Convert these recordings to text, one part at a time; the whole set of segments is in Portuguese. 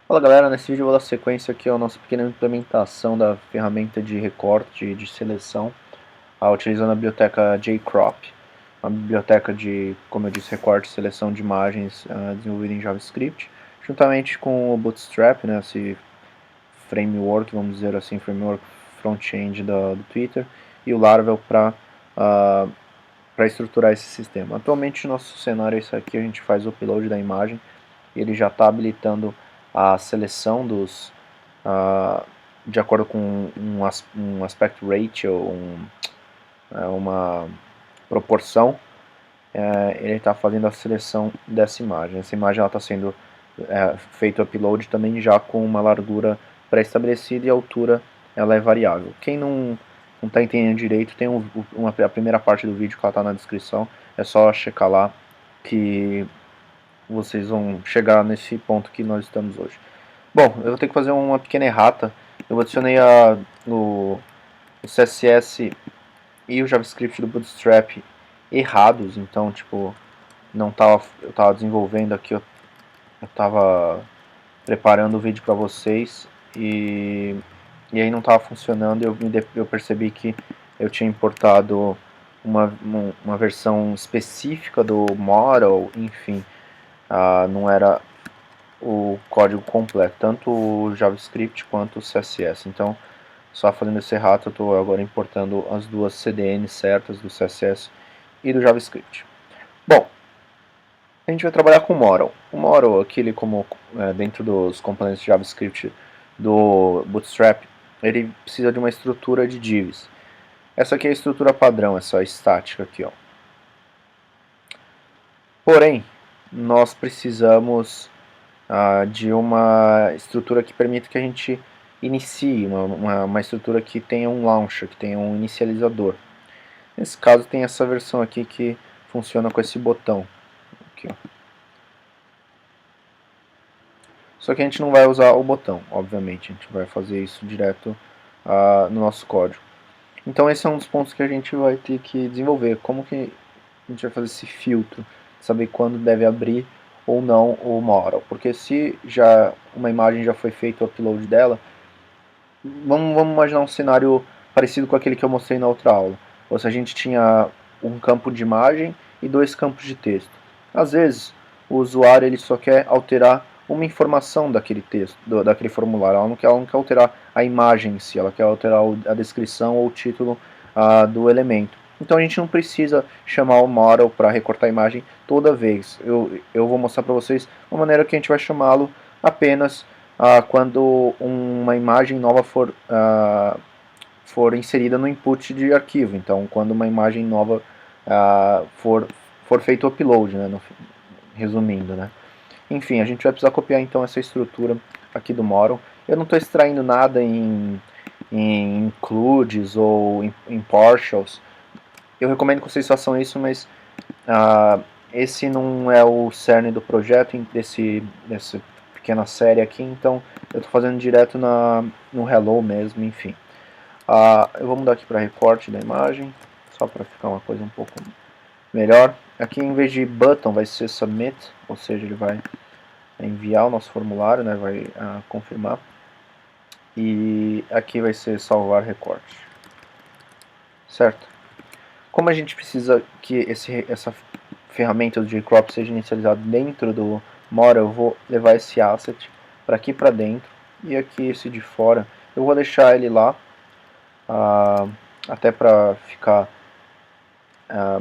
Fala galera, nesse vídeo eu vou dar sequência aqui à nossa pequena implementação da ferramenta de recorte de seleção, utilizando a biblioteca JCrop, uma biblioteca de, como eu disse, recorte e seleção de imagens desenvolvida em JavaScript, juntamente com o Bootstrap, né, esse framework, vamos dizer assim, framework front-end do Twitter, e o Laravel para estruturar esse sistema. Atualmente o nosso cenário é isso aqui, a gente faz o upload da imagem, e ele já está habilitando a seleção dos de acordo com um aspect ratio, uma proporção, ele está fazendo a seleção dessa imagem. Essa imagem está sendo feito o upload também já com uma largura pré-estabelecida e a altura ela é variável. Quem não está entendendo direito, tem a primeira parte do vídeo que ela está na descrição, é só checar lá que vocês vão chegar nesse ponto que nós estamos hoje. Bom, eu vou ter que fazer uma pequena errata. Eu adicionei o CSS e o JavaScript do Bootstrap errados, então tipo, não tava, eu estava desenvolvendo aqui, eu estava preparando o vídeo para vocês e aí não estava funcionando. Eu percebi que eu tinha importado uma versão específica do model, enfim, não era o código completo, tanto o JavaScript quanto o CSS. Então, só fazendo esse errado, eu estou agora importando as duas CDNs certas do CSS e do JavaScript. Bom, a gente vai trabalhar com o model. O model, aquele como dentro dos componentes de JavaScript do Bootstrap, ele precisa de uma estrutura de divs. Essa aqui é a estrutura padrão, essa estática aqui, ó. Porém, nós precisamos de uma estrutura que permita que a gente inicie, uma estrutura que tenha um launcher, que tenha um inicializador. Nesse caso tem essa versão aqui que funciona com esse botão. Aqui, ó. Só que a gente não vai usar o botão, obviamente, a gente vai fazer isso direto no nosso código. Então esse é um dos pontos que a gente vai ter que desenvolver, como que a gente vai fazer esse filtro, saber quando deve abrir ou não o model, porque se já uma imagem já foi feito o upload dela, vamos imaginar um cenário parecido com aquele que eu mostrei na outra aula, ou se a gente tinha um campo de imagem e dois campos de texto. Às vezes o usuário ele só quer alterar uma informação daquele texto, daquele formulário, ela não quer alterar a imagem em si, ela quer alterar a descrição ou o título do elemento. Então a gente não precisa chamar o model para recortar a imagem toda vez. Eu vou mostrar para vocês uma maneira que a gente vai chamá-lo apenas quando uma imagem nova for inserida no input de arquivo. Então quando uma imagem nova for feito o upload, né, resumindo, né. Enfim, a gente vai precisar copiar então essa estrutura aqui do model. Eu não estou extraindo nada em includes ou em partials. Eu recomendo que vocês façam isso, mas esse não é o cerne do projeto, dessa pequena série aqui, então eu estou fazendo direto no hello mesmo, enfim. Eu vou mudar aqui para recorte da imagem, só para ficar uma coisa um pouco melhor. Aqui em vez de button vai ser submit, ou seja, ele vai enviar o nosso formulário, né, vai confirmar. E aqui vai ser salvar recorte. Certo? Como a gente precisa que essa ferramenta do JCrop seja inicializada dentro do model, eu vou levar esse asset para aqui para dentro, e aqui esse de fora, eu vou deixar ele lá, até para ficar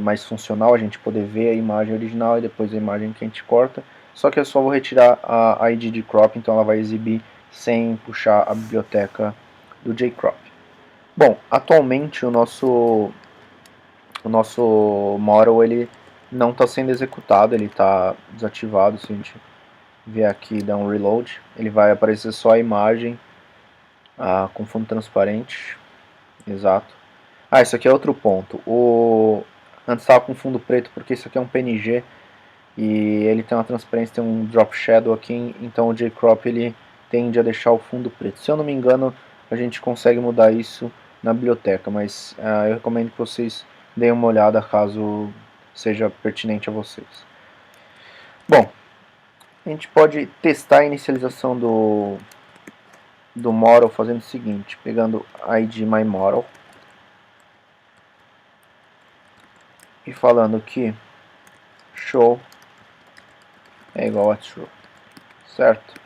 mais funcional, a gente poder ver a imagem original e depois a imagem que a gente corta. Só que eu só vou retirar a ID de crop, então ela vai exibir sem puxar a biblioteca do JCrop. Bom, atualmente o nosso model ele não está sendo executado, ele está desativado. Se a gente vier aqui e dar um reload, ele vai aparecer só a imagem com fundo transparente. Exato. Isso aqui é outro ponto. Antes estava com fundo preto porque isso aqui é um PNG e ele tem uma transparência, tem um drop shadow aqui, então o JCrop ele tende a deixar o fundo preto. Se eu não me engano, a gente consegue mudar isso na biblioteca, mas eu recomendo que vocês deem uma olhada caso seja pertinente a vocês. Bom, A gente pode testar a inicialização do model fazendo o seguinte, pegando id myModel e falando que show é igual a true, certo?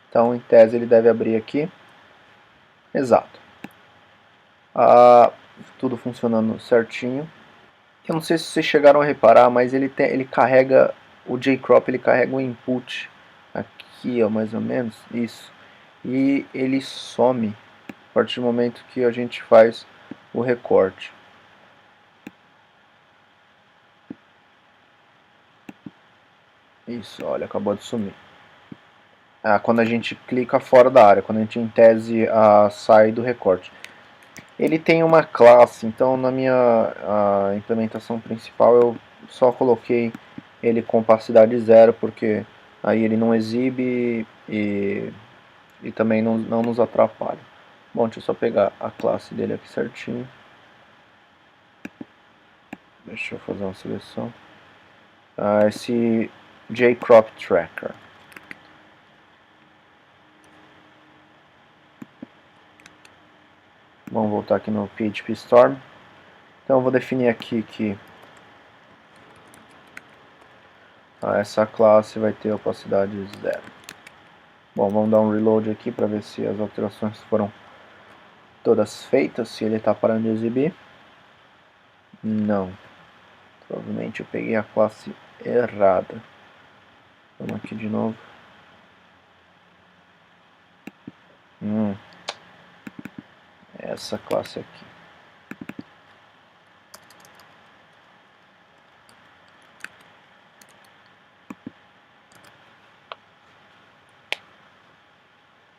Então, em tese, ele deve abrir aqui. Exato. Tudo funcionando certinho. Eu não sei se vocês chegaram a reparar, mas ele carrega, o jcrop ele carrega um input aqui, ó, mais ou menos, isso. E ele some a partir do momento que a gente faz o recorte. Isso, olha, acabou de sumir. Quando a gente clica fora da área, quando a gente em tese sai do recorte. Ele tem uma classe, então na minha implementação principal eu só coloquei ele com opacidade 0, porque aí ele não exibe e também não nos atrapalha. Bom, deixa eu só pegar a classe dele aqui certinho. Deixa eu fazer uma seleção. Esse jcrop tracker. Vamos voltar aqui no PHP Storm. Então eu vou definir aqui que essa classe vai ter opacidade 0. Bom, vamos dar um reload aqui para ver se as alterações foram todas feitas, se ele está parando de exibir. Não. Provavelmente eu peguei a classe errada. Vamos aqui de novo. Essa classe aqui.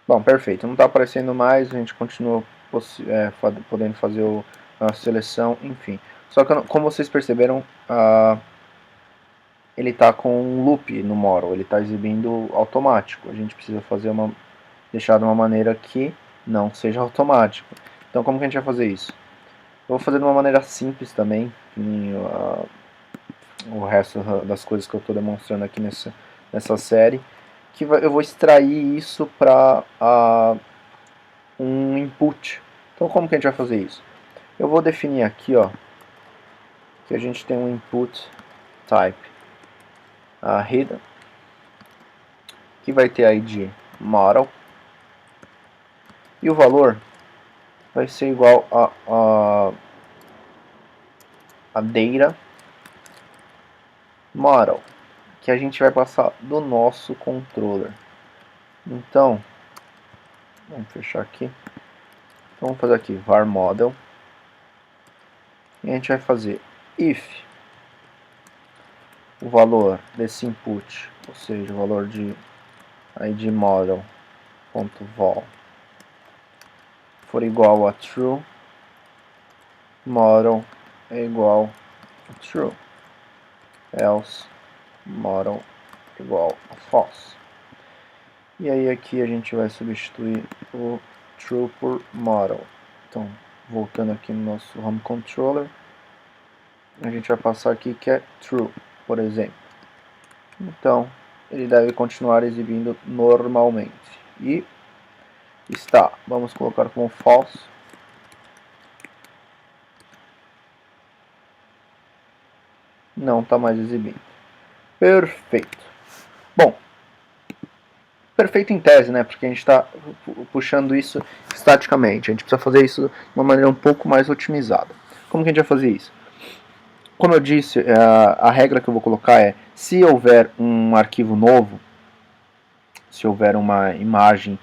Bom, perfeito. Não está aparecendo mais, a gente continua podendo fazer a seleção, enfim. Só que, como vocês perceberam, ele está com um loop no model, ele está exibindo automático. A gente precisa fazer deixar de uma maneira que não seja automático. Então, como que a gente vai fazer isso? Eu vou fazer de uma maneira simples também, o resto das coisas que eu estou demonstrando aqui nessa série, que eu vou extrair isso para um input. Então, como que a gente vai fazer isso? Eu vou definir aqui, ó, que a gente tem um input type hidden, que vai ter id model, e o valor vai ser igual a data model, que a gente vai passar do nosso controller. Então, vamos fechar aqui. Então, vamos fazer aqui var model, e a gente vai fazer if o valor desse input, ou seja, o valor de id model.vol for igual a true, model é igual a true, else model igual a false. E aí aqui a gente vai substituir o true por model. Então, voltando aqui no nosso home controller, a gente vai passar aqui que é true, por exemplo. Então, ele deve continuar exibindo normalmente. E está. Vamos colocar como false. Não está mais exibindo. Perfeito. Bom, perfeito em tese, né? Porque a gente está puxando isso estaticamente. A gente precisa fazer isso de uma maneira um pouco mais otimizada. Como que a gente vai fazer isso? Como eu disse, a regra que eu vou colocar é: se houver um arquivo novo, se houver uma imagem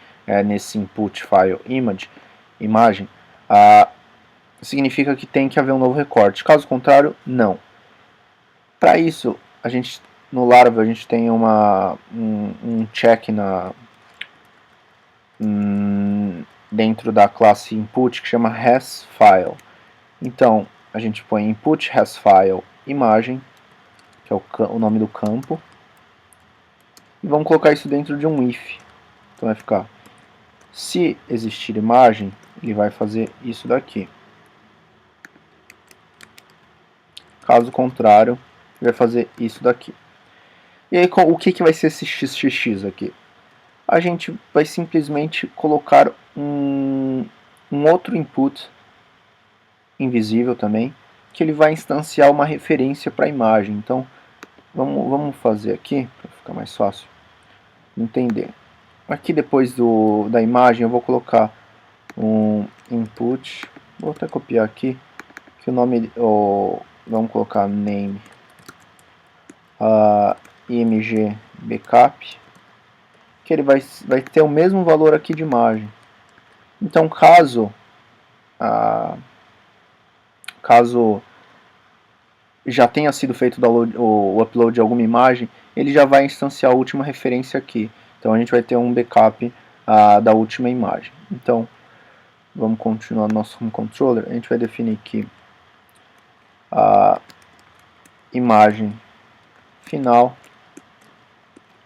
nesse input file imagem, significa que tem que haver um novo recorte. Caso contrário, não. Para isso, no Laravel a gente tem um check dentro da classe input que chama hasFile. Então, a gente põe input hasFile imagem, que é o nome do campo, e vamos colocar isso dentro de um if. Então vai ficar, se existir imagem, ele vai fazer isso daqui. Caso contrário, ele vai fazer isso daqui. E aí o que vai ser esse XXX aqui? A gente vai simplesmente colocar um outro input invisível também, que ele vai instanciar uma referência para a imagem. Então, vamos fazer aqui, para ficar mais fácil entender. Aqui depois da imagem eu vou colocar um input, vou até copiar aqui, que o nome, vamos colocar name img backup, que ele vai ter o mesmo valor aqui de imagem. Então caso já tenha sido feito o upload de alguma imagem, ele já vai instanciar a última referência aqui. Então a gente vai ter um backup da última imagem. Então vamos continuar no nosso home controller. A gente vai definir que a imagem final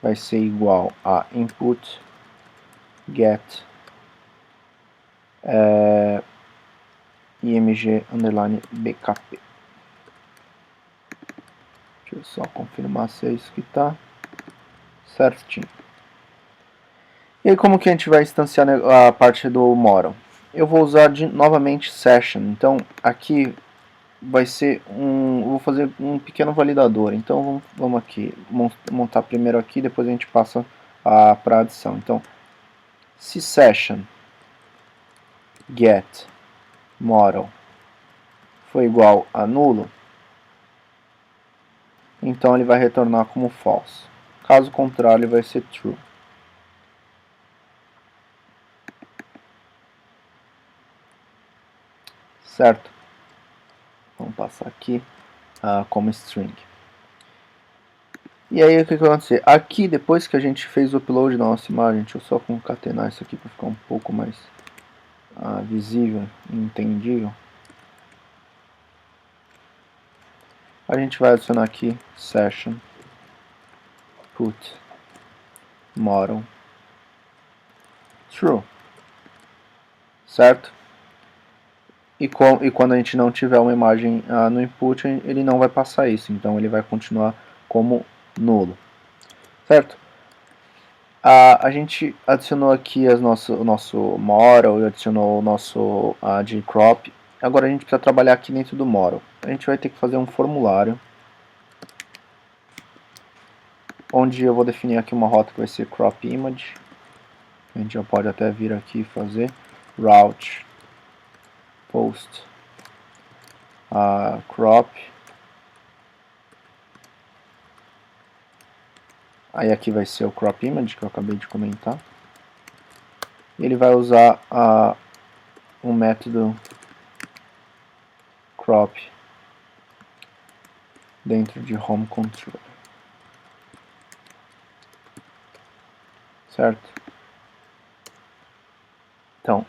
vai ser igual a input get img underline backup. Deixa eu só confirmar se é isso que está certinho. E aí como que a gente vai instanciar a parte do model? Eu vou usar novamente session. Então aqui vai ser eu vou fazer um pequeno validador. Então vamos aqui montar primeiro aqui, depois a gente passa para a adição. Então se session get model foi igual a nulo, então ele vai retornar como false. Caso contrário, ele vai ser true. Certo? Vamos passar aqui como string. E aí o que vai acontecer? Aqui, depois que a gente fez o upload da nossa imagem, deixa eu só concatenar isso aqui para ficar um pouco mais visível e entendível. A gente vai adicionar aqui session put model true. Certo? E quando a gente não tiver uma imagem no input, ele não vai passar isso. Então ele vai continuar como nulo. Certo? A gente adicionou aqui o nosso model, adicionou o nosso gcrop. Agora a gente precisa trabalhar aqui dentro do model. A gente vai ter que fazer um formulário, onde eu vou definir aqui uma rota que vai ser crop image. A gente já pode até vir aqui e fazer route post crop. Aí aqui vai ser o crop image que eu acabei de comentar. E ele vai usar um método crop dentro de home controller. Certo? Então,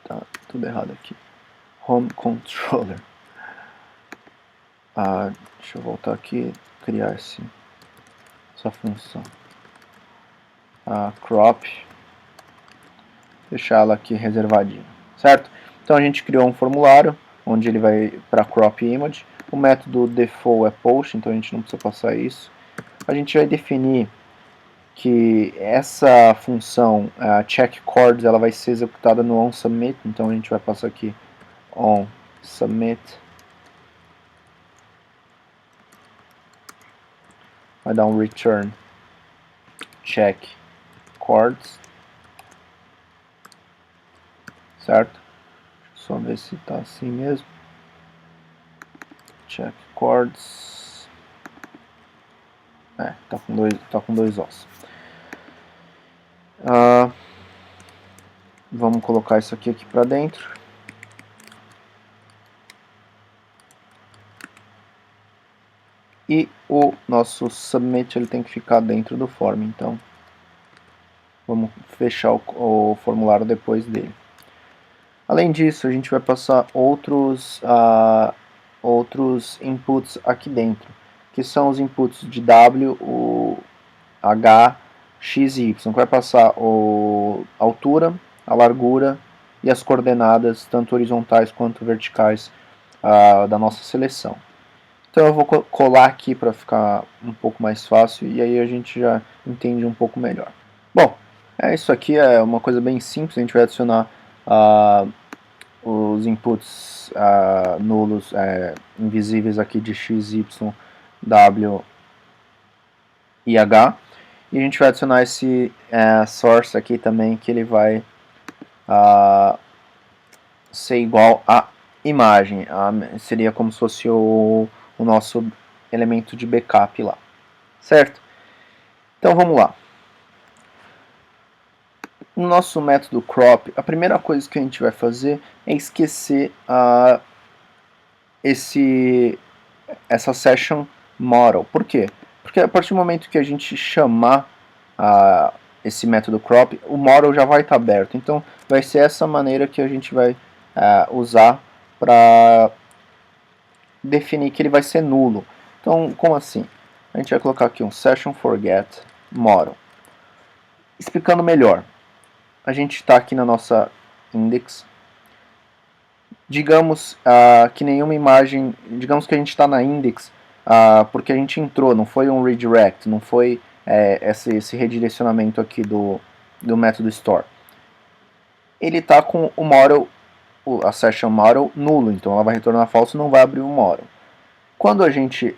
tá tudo errado aqui. Home controller. Deixa eu voltar aqui, criar essa função. Crop. Deixar ela aqui reservadinha. Certo? Então a gente criou um formulário onde ele vai para crop image. O método default é post, então a gente não precisa passar isso. A gente vai definir que essa função check chords ela vai ser executada no onSubmit, então a gente vai passar aqui onSubmit, vai dar um return check chords, certo? Só ver se está assim mesmo. Check chords. Tá com dois ossos. Vamos colocar isso aqui para dentro. E o nosso submit ele tem que ficar dentro do form, então vamos fechar o formulário depois dele. Além disso, a gente vai passar outros inputs aqui dentro, que são os inputs de W, o H, X e Y, que vai passar a altura, a largura e as coordenadas, tanto horizontais quanto verticais, da nossa seleção. Então eu vou colar aqui para ficar um pouco mais fácil e aí a gente já entende um pouco melhor. Bom, isso aqui é uma coisa bem simples, a gente vai adicionar os inputs nulos, invisíveis aqui de x, y, w e h. E a gente vai adicionar esse source aqui também, que ele vai ser igual a imagem. Seria como se fosse o nosso elemento de backup lá. Certo? Então vamos lá. No nosso método crop, a primeira coisa que a gente vai fazer é esquecer essa session model. Por quê? Porque a partir do momento que a gente chamar esse método crop, o model já vai estar aberto. Então vai ser essa maneira que a gente vai usar para definir que ele vai ser nulo. Então, como assim? A gente vai colocar aqui um session forget model. Explicando melhor, a gente está aqui na nossa index. Digamos que nenhuma imagem, digamos que a gente está na index porque a gente entrou, não foi um redirect, não foi esse redirecionamento aqui do método store. Ele está com o model, a session model nulo, então ela vai retornar falso e não vai abrir o model. Quando a gente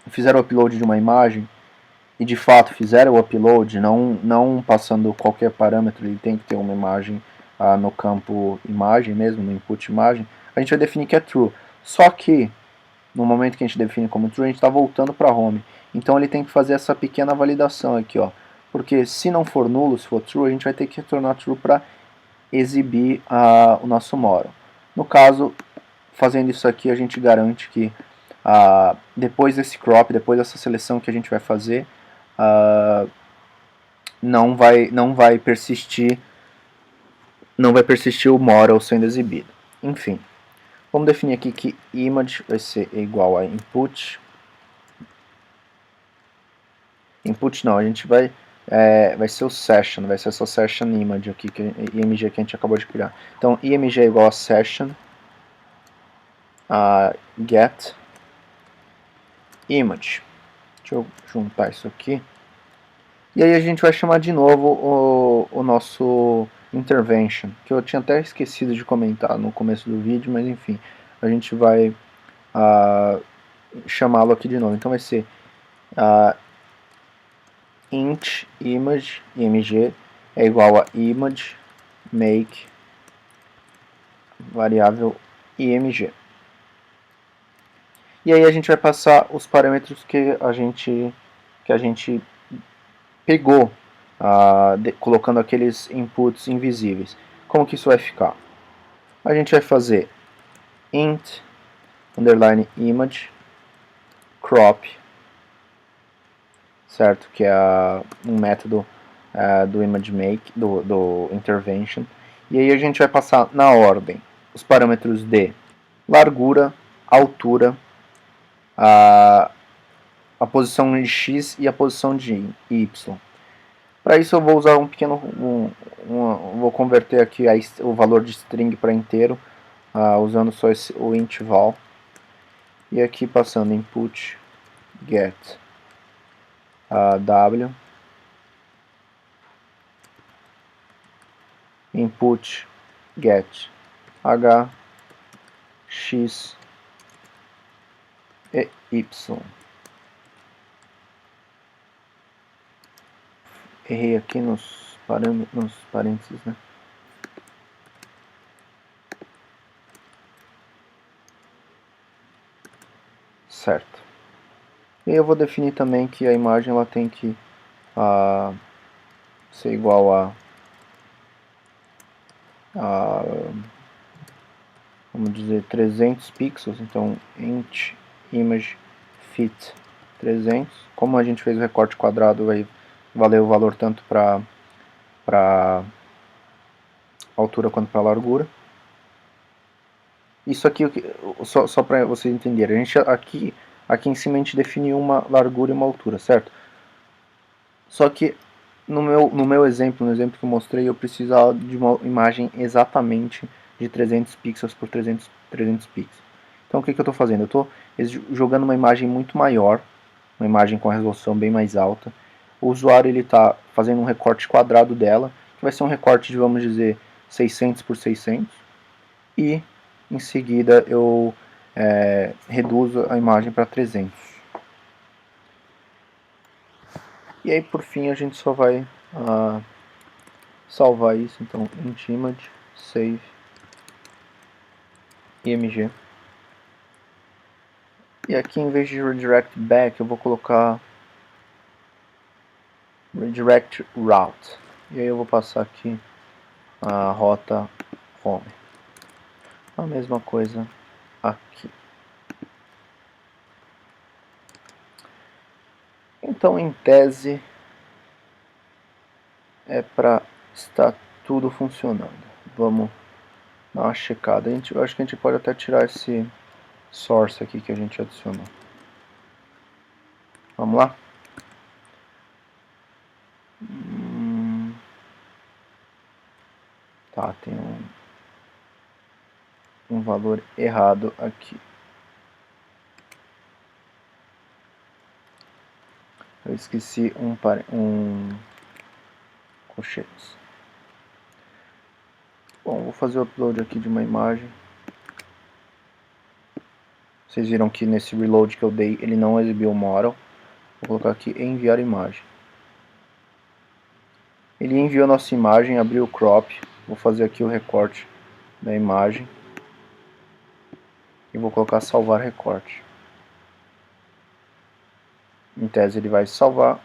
fizer o upload de uma imagem, e de fato fizer o upload, não passando qualquer parâmetro, ele tem que ter uma imagem no campo imagem mesmo, no input imagem, a gente vai definir que é true. Só que, no momento que a gente define como true, a gente está voltando para home. Então ele tem que fazer essa pequena validação aqui, ó. Porque se não for nulo, se for true, a gente vai ter que retornar true para exibir o nosso model. No caso, fazendo isso aqui, a gente garante que depois desse crop, depois dessa seleção que a gente vai fazer, não vai persistir o model sendo exibido. Enfim, vamos definir aqui que image vai ser igual a input. Input não, a gente vai ser o session, vai ser essa session image aqui, img que a gente acabou de criar. Então img é igual a session get image. Deixa eu juntar isso aqui. E aí a gente vai chamar de novo o nosso intervention, que eu tinha até esquecido de comentar no começo do vídeo, mas enfim, a gente vai chamá-lo aqui de novo. Então vai ser int image, img, é igual a image make variável img. E aí a gente vai passar os parâmetros que a gente pegou, colocando aqueles inputs invisíveis. Como que isso vai ficar? A gente vai fazer int underline image crop, certo? Que é um método do image make, do intervention. E aí a gente vai passar na ordem os parâmetros de largura, altura, a posição de x e a posição de y. Para isso eu vou usar um pequeno, vou converter aqui o valor de string para inteiro, usando só o int val. E aqui passando input get w, input get h, x e y. Errei aqui nos parênteses, né? Certo. E eu vou definir também que a imagem ela tem que ser igual a vamos dizer 300 pixels, então int image fit 300. Como a gente fez o recorte quadrado, vai valer o valor tanto para altura quanto para largura. Isso aqui, só para vocês entenderem, a gente aqui em cima a gente definiu uma largura e uma altura, certo? Só que no meu exemplo, no exemplo que eu mostrei, eu precisava de uma imagem exatamente de 300 pixels por 300 pixels. Então o que eu estou fazendo? Eu estou jogando uma imagem muito maior, uma imagem com a resolução bem mais alta. O usuário está fazendo um recorte quadrado dela, que vai ser um recorte de, vamos dizer, 600 por 600. E em seguida eu reduzo a imagem para 300. E aí por fim a gente só vai salvar isso. Então int image, save, img. E aqui em vez de redirect back eu vou colocar redirect route. E aí eu vou passar aqui a rota home. A mesma coisa aqui. Então em tese é para estar tudo funcionando. Vamos dar uma checada. Eu acho que a gente pode até tirar esse source aqui que a gente adicionou. Vamos lá? Tá, tem um valor errado aqui. Eu esqueci um colchetes. Bom, vou fazer o upload aqui de uma imagem. Vocês viram que nesse reload que eu dei, ele não exibiu o model. Vou colocar aqui enviar imagem. Ele enviou nossa imagem, abriu o crop. Vou fazer aqui o recorte da imagem. E vou colocar salvar recorte. Em tese ele vai salvar.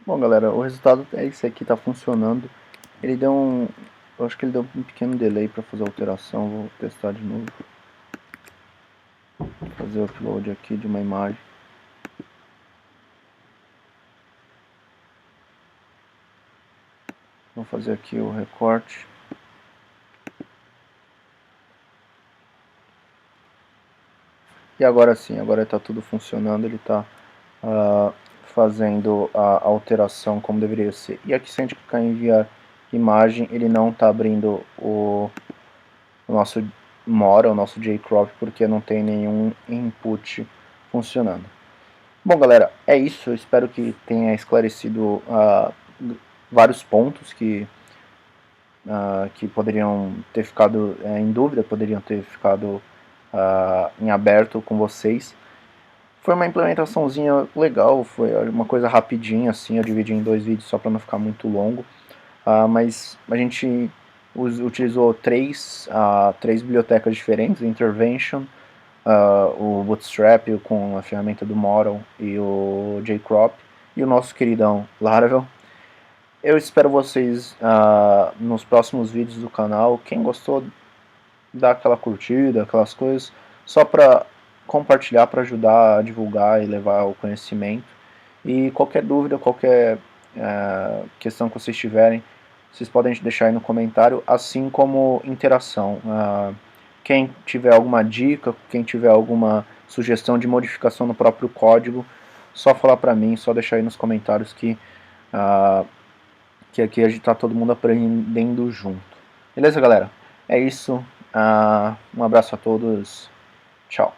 Bom galera, o resultado é esse aqui, está funcionando. Ele deu eu acho que ele deu um pequeno delay para fazer a alteração. Vou testar de novo. Vou fazer o upload aqui de uma imagem. Vou fazer aqui o recorte. E agora sim, agora está tudo funcionando, ele está fazendo a alteração como deveria ser. E aqui se a gente clicar em enviar imagem, ele não está abrindo o nosso model, o nosso jcrop, porque não tem nenhum input funcionando. Bom galera, é isso, eu espero que tenha esclarecido vários pontos que poderiam ter ficado em dúvida, poderiam ter ficado em aberto com vocês. Foi uma implementaçãozinha legal, foi uma coisa rapidinha assim, eu dividi em 2 vídeos só para não ficar muito longo, mas a gente utilizou três bibliotecas diferentes, o Intervention, o Bootstrap com a ferramenta do Model e o jcrop, e o nosso queridão Laravel. Eu espero vocês nos próximos vídeos do canal. Quem gostou, dá aquela curtida, aquelas coisas, só para compartilhar, para ajudar a divulgar e levar o conhecimento. E qualquer dúvida, qualquer questão que vocês tiverem, vocês podem deixar aí no comentário, assim como interação. Quem tiver alguma dica, quem tiver alguma sugestão de modificação no próprio código, só falar para mim, só deixar aí nos comentários que aqui a gente tá todo mundo aprendendo junto. Beleza, galera? É isso. Um abraço a todos. Tchau.